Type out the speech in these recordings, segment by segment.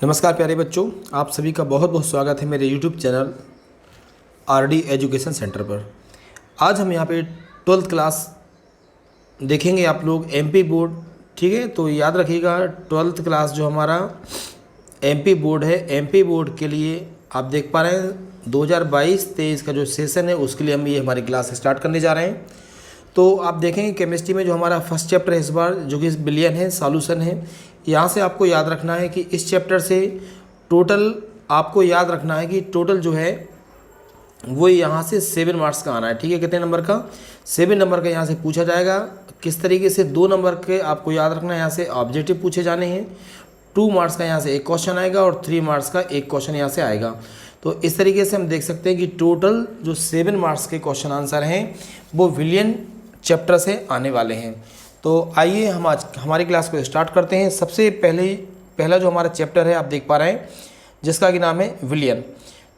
नमस्कार प्यारे बच्चों, आप सभी का बहुत बहुत स्वागत है मेरे YouTube channel RD education centre पर। आज हम यहाँ पे 12th क्लास देखेंगे। आप लोग एमपी बोर्ड, ठीक है, तो याद रखिएगा 12th क्लास जो हमारा एमपी बोर्ड है, एमपी बोर्ड के लिए आप देख पा रहे हैं 2022-23 का जो सेशन है उसके लिए हम ये हमारी क्लास स्टार्ट करने जा रहे हैं। तो आप देखेंगे केमिस्ट्री में जो हमारा फर्स्ट चैप्टर है इस बार, जो कि बिलियन है, सॉल्यूशन है। यहाँ से आपको याद रखना है कि इस चैप्टर से टोटल आपको याद रखना है कि टोटल जो है वो यहाँ से 7 मार्क्स का आना है, ठीक है। कितने नंबर का? 7 नंबर का यहाँ से पूछा जाएगा। किस तरीके से 2 नंबर के आपको याद रखना है, यहाँ से ऑब्जेक्टिव पूछे जाने हैं। 2 मार्क्स का यहाँ से एक क्वेश्चन आएगा और 3 मार्क्स का एक क्वेश्चन यहाँ से आएगा। तो इस तरीके से हम देख सकते हैं कि टोटल जो 7 मार्क्स के क्वेश्चन आंसर हैं वो विलियन चैप्टर से आने वाले हैं। तो आइए हम आज हमारी क्लास को स्टार्ट करते हैं। सबसे पहला जो हमारा चैप्टर है आप देख पा रहे हैं, जिसका कि नाम है विलियन।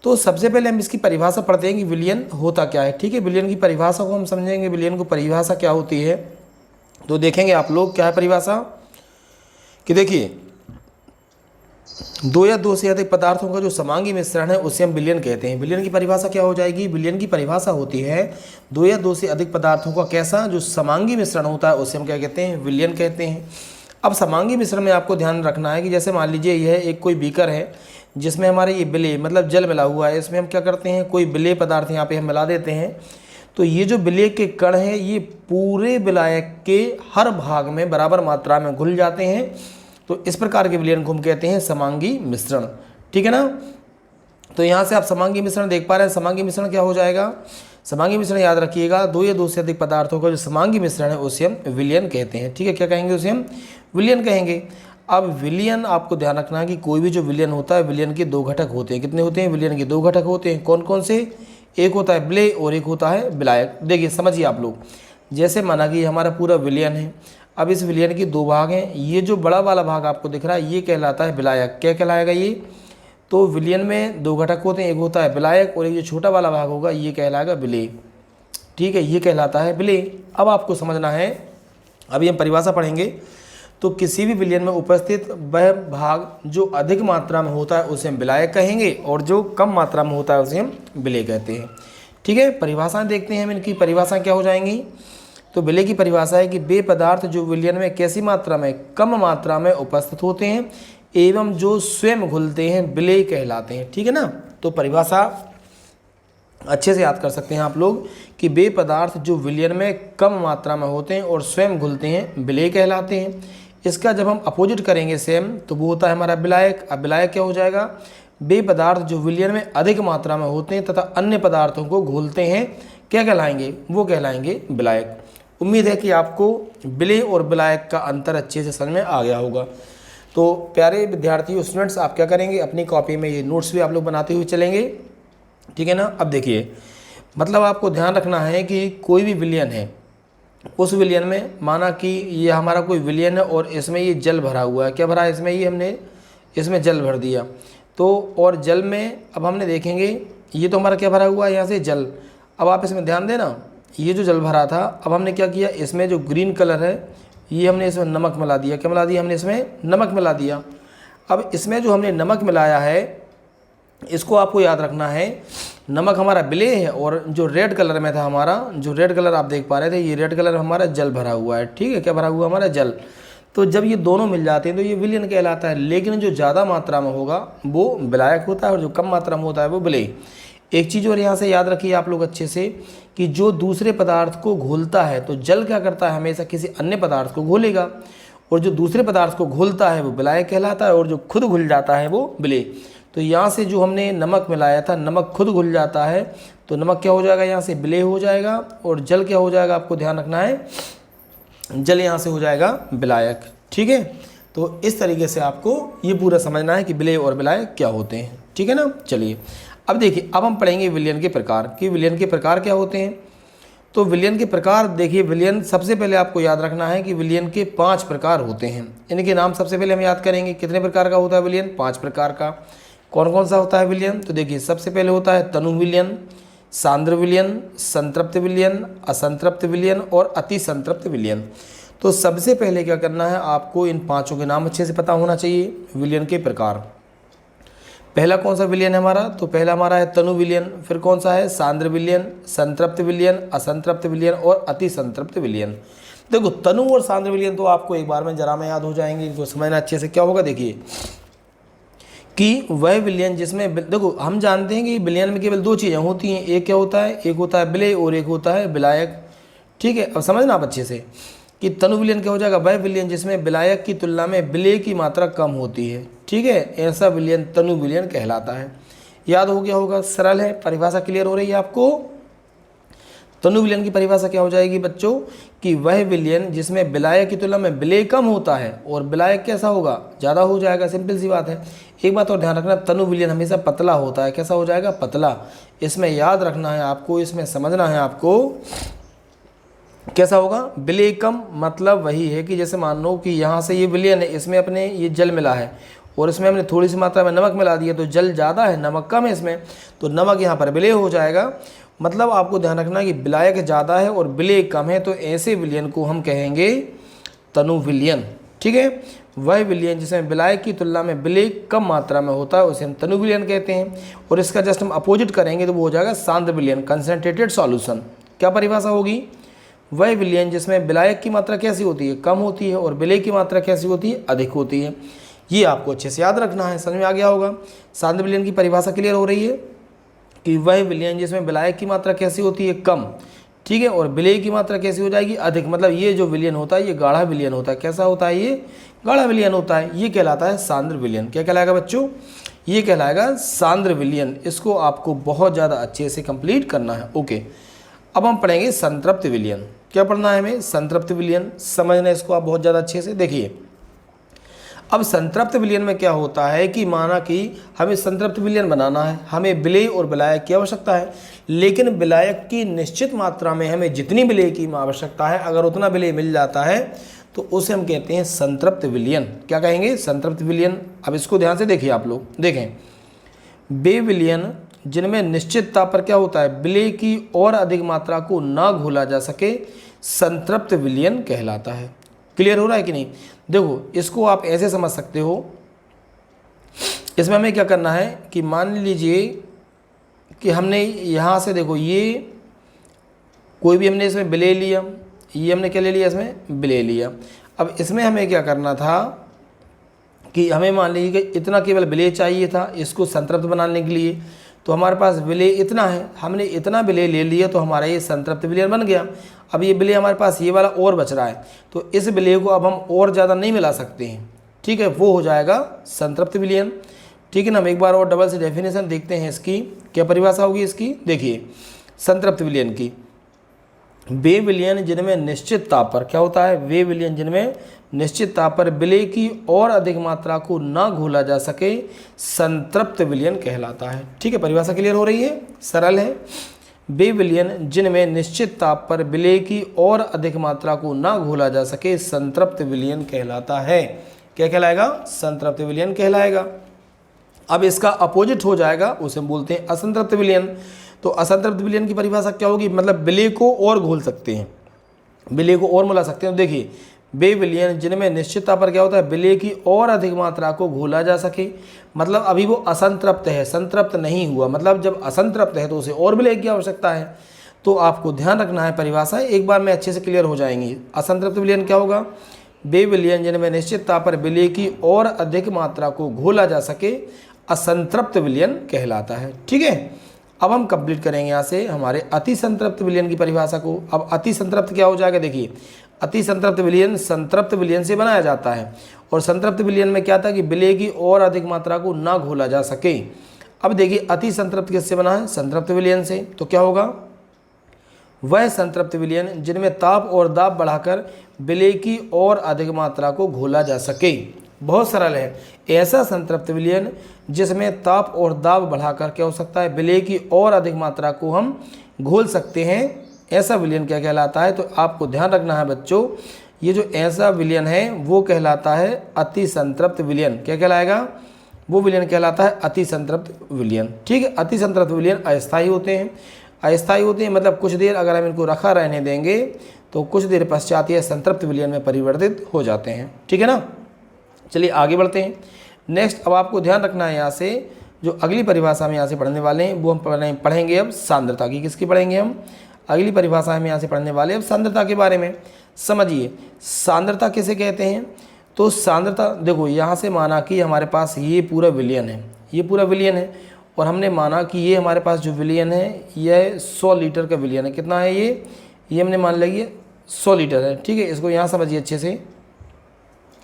तो सबसे पहले हम इसकी परिभाषा पढ़ते हैं कि विलियन होता क्या है, ठीक है। विलियन की परिभाषा को हम समझेंगे, विलियन को परिभाषा क्या होती है। तो देखेंगे आप लोग क्या है परिभाषा, कि देखिए 2 या 2 से अधिक पदार्थों का जो समांगी मिश्रण है उसे हम विलियन कहते हैं। विलियन की परिभाषा क्या हो जाएगी? विलियन की परिभाषा होती है 2 या 2 से अधिक पदार्थों का कैसा जो समांगी मिश्रण होता है उसे हम क्या कहते हैं? विलियन कहते हैं। अब समांगी मिश्रण में आपको ध्यान रखना है कि जैसे मान लीजिए यह एक कोई बीकर है जिसमें हमारे ये विलेय मतलब जल मिला हुआ है। इसमें हम क्या करते हैं, कोई विलेय पदार्थ यहाँ पे हम मिला देते हैं। तो ये जो विलेय के कण हैं ये पूरे विलायक के हर भाग में बराबर मात्रा में घुल जाते हैं। तो इस प्रकार के विलयन को हम कहते हैं समांगी मिश्रण, ठीक है ना। तो यहाँ से आप समांगी मिश्रण देख पा रहे हैं। समांगी मिश्रण क्या हो जाएगा? समांगी मिश्रण याद रखिएगा 2 या 2 से अधिक पदार्थों का जो समांगी मिश्रण है उसे हम विलयन कहते हैं, ठीक है। क्या कहेंगे? उसे हम विलयन कहेंगे। अब विलयन आपको ध्यान रखना है कि कोई भी जो विलयन होता है, विलयन के 2 घटक होते हैं। कितने होते हैं? विलयन के 2 घटक होते हैं। कौन कौन से? एक होता है विलेय और एक होता है विलायक। देखिए समझिए आप लोग, जैसे माना कि हमारा पूरा विलयन है। अब इस विलयन के 2 भाग हैं। ये जो बड़ा वाला भाग आपको दिख रहा है ये कहलाता है विलायक। क्या कहलाएगा ये? तो विलयन में 2 घटक होते हैं, एक होता है विलायक और एक जो छोटा वाला भाग होगा ये कहलाएगा विलेय, ठीक है। ये कहलाता है विलेय। अब आपको समझना है, अभी हम परिभाषा पढ़ेंगे। तो किसी भी विलयन में उपस्थित वह भाग जो अधिक मात्रा में होता है उसे हम विलायक कहेंगे और जो कम मात्रा में होता है उसे हम विलेय कहते हैं, ठीक है। परिभाषाएं देखते हैं हम, इनकी परिभाषाएं क्या हो जाएंगी। तो विलेय की परिभाषा है कि वे पदार्थ जो विलयन में कैसी मात्रा में, कम मात्रा में उपस्थित होते हैं एवं जो स्वयं घुलते हैं विलेय कहलाते हैं, ठीक है ना। तो परिभाषा अच्छे से याद कर सकते हैं आप लोग कि वे पदार्थ जो विलयन में कम मात्रा में होते हैं और स्वयं घुलते हैं विलेय कहलाते हैं। इसका जब हम अपोजिट करेंगे सेम, तो वो होता है हमारा विलायक। अब विलायक क्या हो जाएगा? वे पदार्थ जो विलयन में अधिक मात्रा में होते हैं तथा अन्य पदार्थों को घोलते हैं क्या कहलाएंगे? वो कहलाएंगे विलायक। उम्मीद है कि आपको विलेय और विलायक का अंतर अच्छे से समझ में आ गया होगा। तो प्यारे विद्यार्थियों, स्टूडेंट्स, आप क्या करेंगे, अपनी कॉपी में ये नोट्स भी आप लोग बनाते हुए चलेंगे, ठीक है ना। अब देखिए, मतलब आपको ध्यान रखना है कि कोई भी विलयन है, उस विलयन में माना कि ये हमारा कोई विलयन है और इसमें ये जल भरा हुआ है। क्या भरा है इसमें? ये हमने इसमें जल भर दिया। तो और जल में अब हमने देखेंगे ये तो हमारा क्या भरा हुआ है, यहाँ से जल। अब आप इसमें ध्यान देना, ये जो जल भरा था, अब हमने क्या किया, इसमें जो ग्रीन कलर है ये हमने इसमें नमक मिला दिया। क्या मिला दिया? हमने इसमें नमक मिला दिया। अब इसमें जो हमने नमक मिलाया है इसको आपको याद रखना है, नमक हमारा विलेय है और जो रेड कलर में था हमारा, जो रेड कलर आप देख पा रहे थे, ये रेड कलर हमारा जल भरा हुआ है, ठीक है। क्या भरा हुआ? हमारा जल। तो जब ये दोनों मिल जाते हैं तो ये विलयन कहलाता है। लेकिन जो ज़्यादा मात्रा में होगा वो विलायक होता है और जो कम मात्रा में होता है वो विलेय। एक चीज़ और यहाँ से याद रखिए आप लोग अच्छे से कि जो दूसरे पदार्थ को घोलता है, तो जल क्या करता है, हमेशा किसी अन्य पदार्थ को घोलेगा, और जो दूसरे पदार्थ को घोलता है वो विलायक कहलाता है और जो खुद घुल जाता है वो विलेय। तो यहाँ से जो हमने नमक मिलाया था, नमक खुद घुल जाता है तो नमक क्या हो जाएगा, यहाँ से विलेय हो जाएगा, और जल क्या हो जाएगा, आपको ध्यान रखना है, जल यहाँ से हो जाएगा विलायक, ठीक है। तो इस तरीके से आपको ये पूरा समझना है कि विलेय और विलायक क्या होते हैं, ठीक है ना। चलिए अब देखिए, अब हम पढ़ेंगे विलयन के प्रकार कि विलयन के प्रकार क्या होते हैं। तो विलयन के प्रकार देखिए, विलयन सबसे पहले आपको याद रखना है कि विलयन के 5 प्रकार होते हैं। इनके नाम सबसे पहले हम याद करेंगे। कितने प्रकार का होता है विलयन? 5 प्रकार का। कौन कौन सा होता है विलयन? तो देखिए, सबसे पहले होता है तनु विलयन, सांद्र विलयन, संतृप्त विलयन, असंतृप्त विलयन और अति संतृप्त विलयन। तो सबसे पहले क्या करना है, आपको इन 5 के नाम अच्छे से पता होना चाहिए। विलयन के प्रकार, पहला कौन सा विलयन है हमारा, तो पहला हमारा है तनु विलयन, फिर कौन सा है सांद्र विलयन, संतृप्त विलयन, असंतृप्त विलयन और अति संतृप्त विलयन। देखो तनु और सांद्र विलयन तो आपको एक बार में जरा में याद हो जाएंगे, इनको समझना अच्छे से। क्या होगा देखिए कि वह विलयन जिसमें, देखो हम जानते हैं कि विलयन में केवल दो चीज़ें होती हैं, एक क्या होता है, एक होता है विलेय और एक होता है विलायक। ठीक है, अब समझना आप अच्छे से कि तनु विलयन क्या हो जाएगा, वह विलयन जिसमें विलायक की तुलना में विलेय की मात्रा कम होती है। ठीक है, ऐसा विलयन तनु विलयन कहलाता है। याद हो गया होगा, सरल है, परिभाषा क्लियर हो रही है आपको। तनु विलयन की परिभाषा क्या हो जाएगी बच्चों कि वह विलयन जिसमें विलायक की तुलना में विलेय कम होता है और विलायक कैसा होगा, ज़्यादा हो जाएगा। सिंपल सी बात है। एक बात और ध्यान रखना, तनु विलयन हमेशा पतला होता है। कैसा हो जाएगा, पतला। इसमें याद रखना है आपको, इसमें समझना है आपको, कैसा होगा, विलेय कम। मतलब वही है कि जैसे मान लो कि यहाँ से ये विलयन है, इसमें अपने ये जल मिला है और इसमें हमने थोड़ी सी मात्रा में नमक मिला दिया, तो जल ज़्यादा है नमक कम है इसमें, तो नमक यहाँ पर विलेय हो जाएगा। मतलब आपको ध्यान रखना कि विलायक ज़्यादा है और विलेय कम है, तो ऐसे विलयन को हम कहेंगे तनु विलयन। ठीक है, वह विलयन जिसमें विलायक की तुलना में विलेय कम मात्रा में होता है उसे हम तनु विलयन कहते हैं। और इसका जस्ट हम अपोजिट करेंगे तो वो हो जाएगा सांद्र विलयन, कंसंट्रेटेड सॉल्यूशन। क्या परिभाषा होगी, वह विलयन जिसमें विलायक की मात्रा कैसी होती है, कम होती है, और विलेय की मात्रा कैसी होती है, अधिक होती है। ये आपको अच्छे से याद रखना है, समझ में आ गया होगा। सांद्र विलयन की परिभाषा क्लियर हो रही है कि वह विलयन जिसमें विलायक की मात्रा कैसी होती है, कम। ठीक है, और विलेय की मात्रा कैसी हो जाएगी, अधिक। मतलब ये जो विलयन होता है ये गाढ़ा विलयन होता है। कैसा होता है, ये गाढ़ा विलयन होता है। ये कहलाता है सांद्र विलयन। क्या कहलाएगा बच्चों, ये कहलाएगा सांद्र विलयन। इसको आपको बहुत ज़्यादा अच्छे से कंप्लीट करना है। ओके, अब हम पढ़ेंगे संतृप्त विलयन। क्या पढ़ना है हमें, संतृप्त विलयन। समझना इसको आप बहुत ज़्यादा अच्छे से। देखिए अब संतृप्त विलयन में क्या होता है कि माना कि हमें संतृप्त विलयन बनाना है, हमें विलेय और विलायक की आवश्यकता है, लेकिन विलायक की निश्चित मात्रा में हमें जितनी विलेय की आवश्यकता है, अगर उतना विलेय मिल जाता है तो उसे हम कहते हैं संतृप्त विलयन। क्या कहेंगे, संतृप्त विलयन। अब इसको ध्यान से देखिए आप लोग, देखें वे विलयन जिनमें निश्चित ताप पर क्या होता है, विलेय की और अधिक मात्रा को ना घोला जा सके, संतृप्त विलयन कहलाता है। क्लियर हो रहा है कि नहीं। देखो इसको आप ऐसे समझ सकते हो, इसमें हमें क्या करना है कि मान लीजिए कि हमने यहाँ से, देखो ये कोई भी हमने इसमें विलेय लिया, ये हमने क्या ले लिया, इसमें विलेय लिया। अब इसमें हमें क्या करना था कि हमें मान लीजिए कि इतना केवल विलेय चाहिए था इसको संतृप्त बनाने के लिए, तो हमारे पास विलेय इतना है, हमने इतना विलेय ले लिया तो हमारा ये संतृप्त विलयन बन गया। अब ये विलेय हमारे पास ये वाला और बच रहा है, तो इस विलेय को अब हम और ज़्यादा नहीं मिला सकते हैं। ठीक है, वो हो जाएगा संतृप्त विलयन। ठीक है ना। हम एक बार और डबल से डेफिनेशन देखते हैं इसकी, क्या परिभाषा होगी इसकी। देखिए संतृप्त विलयन की, वे विलयन जिनमें निश्चित ताप पर, क्या होता है, वे विलयन जिनमें निश्चित ताप पर विलेय की और अधिक मात्रा को ना घोला जा सके, संतृप्त विलयन कहलाता है। ठीक है, परिभाषा क्लियर हो रही है, सरल है। वे विलयन जिनमें निश्चित ताप पर विलेय की और अधिक मात्रा को ना घोला जा सके, संतृप्त विलयन कहलाता है। क्या कहलाएगा, संतृप्त विलयन कहलाएगा। अब इसका अपोजिट हो जाएगा, उसे हम बोलते हैं असंतृप्त विलयन। तो असंतृप्त विलयन की परिभाषा क्या होगी, मतलब विलेय को और घोल सकते हैं, विलेय को और मिला सकते हैं। तो देखिए वे विलयन जिनमें निश्चितता पर क्या होता है, विलेय की और अधिक मात्रा को घोला जा सके, मतलब अभी वो असंतृप्त है, संतृप्त नहीं हुआ। मतलब जब असंतृप्त है तो उसे और विलेय की आवश्यकता है। तो आपको ध्यान रखना है, परिभाषा एक बार में अच्छे से क्लियर हो जाएंगी। असंतृप्त विलयन क्या होगा, वे विलयन जिनमें निश्चितता पर विलेय की और अधिक मात्रा को घोला जा सके, असंतृप्त विलयन कहलाता है। ठीक है, अब हम कंप्लीट करेंगे यहाँ से हमारे अति संतृप्त विलयन की परिभाषा को। अब अति संतृप्त क्या हो जाएगा, देखिए अति संतृप्त विलयन संतृप्त विलयन से बनाया जाता है, और संतृप्त विलयन में क्या था कि विलेय की और अधिक मात्रा को ना घोला जा सके। अब देखिए अति संतृप्त किससे बना है, संतृप्त विलयन से। तो क्या होगा, वह संतृप्त विलयन जिनमें ताप और दाब बढ़ाकर विलेय की और अधिक मात्रा को घोला जा सके। बहुत सरल है, ऐसा संतृप्त विलयन जिसमें ताप और दाब बढ़ाकर क्या हो सकता है, विलेय की और अधिक मात्रा को हम घोल सकते हैं, ऐसा विलयन क्या कहलाता है। तो आपको ध्यान रखना है बच्चों, ये जो ऐसा विलयन है वो कहलाता है अति संतृप्त विलयन। क्या कहलाएगा, वो विलयन कहलाता है अति संतृप्त विलयन। ठीक है, अति संतृप्त विलयन अस्थायी होते हैं। अस्थायी होते हैं मतलब कुछ देर अगर हम इनको रखा रहने देंगे तो कुछ देर पश्चात ये संतृप्त विलयन में परिवर्तित हो जाते हैं। ठीक है ना। चलिए आगे बढ़ते हैं। नेक्स्ट अब आपको ध्यान रखना है यहाँ से जो अगली परिभाषा हम यहाँ से पढ़ने वाले हैं वो हम पढ़ेंगे अब सांद्रता की। किसकी पढ़ेंगे हम? अगली परिभाषा हम यहाँ से पढ़ने वाले हैं अब सांद्रता के बारे में। समझिए सांद्रता किसे कहते हैं। तो सांद्रता देखो, यहाँ से माना कि हमारे पास ये पूरा विलियन है, ये पूरा विलियन है, और हमने माना कि ये हमारे पास जो विलियन है यह 100 लीटर का विलियन है। कितना है ये हमने मान लिया 100 लीटर है। ठीक है, इसको यहाँ समझिए अच्छे से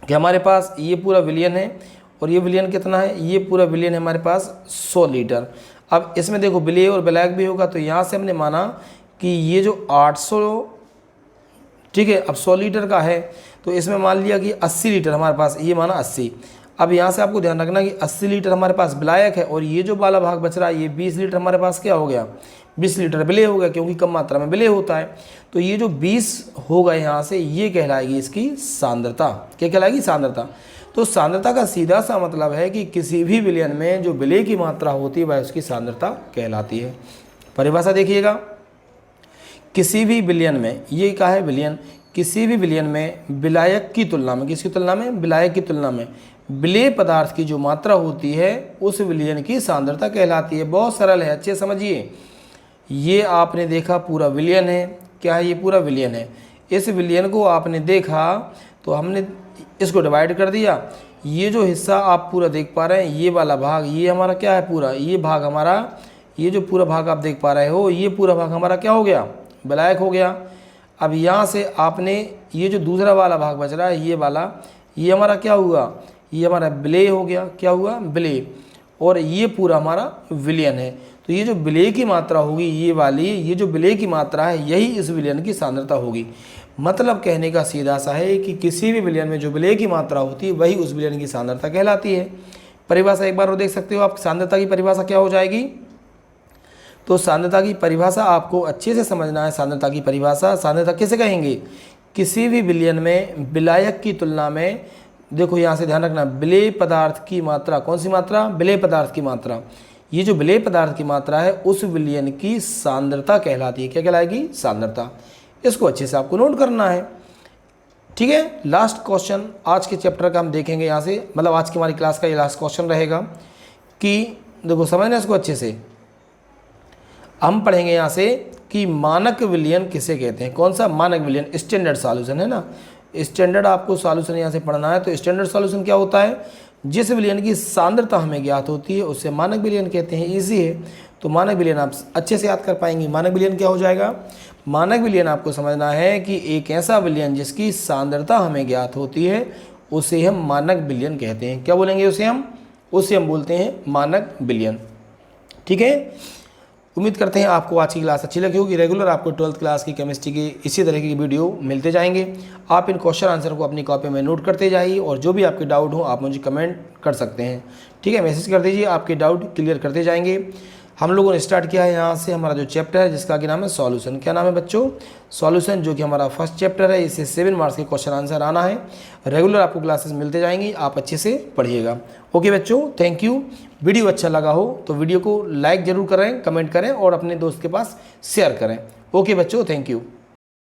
कि हमारे पास ये पूरा विलियन है और ये विलियन कितना है, ये पूरा विलियन है हमारे पास 100 लीटर। अब इसमें देखो विलेय और विलायक भी होगा, तो यहाँ से हमने माना कि ये जो 800, ठीक है, अब 100 लीटर का है तो इसमें मान लिया कि 80 लीटर हमारे पास, ये माना 80। अब यहाँ से आपको ध्यान रखना कि 80 लीटर हमारे पास विलायक है और ये जो वाला भाग बच रहा है ये 20 लीटर हमारे पास क्या हो गया, 20 लीटर विलेय हो गया, क्योंकि कम मात्रा में विलेय होता है। तो ये जो 20 होगा यहाँ से, ये कहलाएगी इसकी सांद्रता। क्या कहलाएगी? सांद्रता। तो सांद्रता का सीधा सा मतलब है कि किसी भी विलयन में जो विलेय की मात्रा होती है वह उसकी सांद्रता कहलाती है। परिभाषा देखिएगा, किसी भी विलयन में, ये क्या है विलयन, किसी भी विलयन में विलायक की तुलना में, किसकी तुलना में? विलायक की तुलना में विलेय पदार्थ की जो मात्रा होती है उस विलयन की सांद्रता कहलाती है। बहुत सरल है, अच्छे समझिए। ये आपने देखा पूरा विलयन है, क्या है? ये पूरा विलयन है। इस विलयन को आपने देखा तो हमने इसको डिवाइड कर दिया। ये जो हिस्सा आप पूरा देख पा रहे हैं, ये वाला भाग, ये हमारा क्या है? पूरा ये भाग हमारा, ये जो पूरा भाग आप देख पा रहे हो, ये पूरा भाग हमारा क्या हो गया? विलायक हो गया। अब यहाँ से आपने ये जो दूसरा वाला भाग बच रहा है, ये वाला, ये हमारा क्या हुआ? ये हमारा विलेय हो गया। क्या हुआ? विलेय। और ये पूरा हमारा विलयन है। तो ये जो विलेय की मात्रा होगी, ये वाली, ये जो विलेय की मात्रा है, यही इस विलयन की सांद्रता होगी। मतलब कहने का सीधा सा है कि किसी भी विलयन में जो विलेय की मात्रा होती है वही उस विलयन की सांद्रता कहलाती है। परिभाषा एक बार और देख सकते हो आप, सांद्रता की परिभाषा क्या हो जाएगी। तो सांद्रता की परिभाषा आपको अच्छे से समझना है। सांद्रता की परिभाषा, सांद्रता किसे कहेंगे? किसी भी विलयन में विलायक की तुलना में, देखो यहाँ से ध्यान रखना, विलेय पदार्थ की मात्रा, कौन सी मात्रा? विलेय पदार्थ की मात्रा। ये जो विलेय पदार्थ की मात्रा है उस विलयन की सांद्रता कहलाती है। क्या कहलाएगी? सांद्रता। इसको अच्छे से आपको नोट करना है। ठीक है, लास्ट क्वेश्चन आज के चैप्टर का हम देखेंगे यहाँ से, मतलब आज की हमारी क्लास का ये लास्ट क्वेश्चन रहेगा कि देखो समझना इसको अच्छे से। हम पढ़ेंगे यहाँ से कि मानक विलयन किसे कहते हैं। कौन सा? मानक विलयन, स्टैंडर्ड सॉल्यूशन है ना। स्टैंडर्ड आपको सॉल्यूशन यहाँ से पढ़ना है। तो स्टैंडर्ड सॉल्यूशन क्या होता है? जिस विलयन की सांद्रता हमें ज्ञात होती है उसे मानक विलयन कहते हैं। इजी है, तो मानक विलयन आप अच्छे से याद कर पाएंगे। मानक विलयन क्या हो जाएगा? मानक विलयन आपको समझना है कि एक ऐसा विलयन जिसकी सांद्रता हमें ज्ञात होती है उसे हम मानक विलयन कहते हैं। क्या बोलेंगे उसे हम? उसे हम बोलते हैं मानक विलयन। ठीक है, उम्मीद करते हैं आपको आज की क्लास अच्छी लगी होगी। रेगुलर आपको 12th क्लास की केमिस्ट्री की इसी तरह की वीडियो मिलते जाएंगे। आप इन क्वेश्चन आंसर को अपनी कॉपी में नोट करते जाइए और जो भी आपके डाउट हो आप मुझे कमेंट कर सकते हैं। ठीक है, मैसेज कर दीजिए, आपके डाउट क्लियर करते जाएंगे। हम लोगों ने स्टार्ट किया है यहाँ से हमारा जो चैप्टर है जिसका कि नाम है सॉल्यूशन। क्या नाम है बच्चों? सॉल्यूशन, जो कि हमारा फर्स्ट चैप्टर है। इससे 7 मार्क्स के क्वेश्चन आंसर आना है। रेगुलर आपको क्लासेस मिलते जाएंगी, आप अच्छे से पढ़िएगा। ओके बच्चों, थैंक यू। वीडियो अच्छा लगा हो तो वीडियो को लाइक ज़रूर करें, कमेंट करें और अपने दोस्त के पास शेयर करें। ओके बच्चों, थैंक यू।